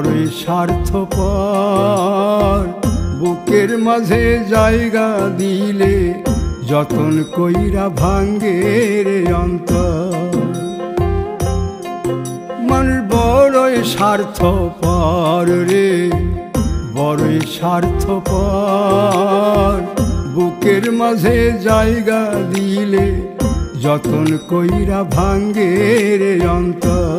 বড়ই স্বার্থপর বুকের মাঝে জায়গা দিলে যতন কইরা ভাঙ্গে রে অন্তর। মানুষ বড়ই স্বার্থপর রে, বড়ই স্বার্থপর বুকের মাঝে জায়গা দিলে যতন কইরা ভাঙ্গে রে অন্তর।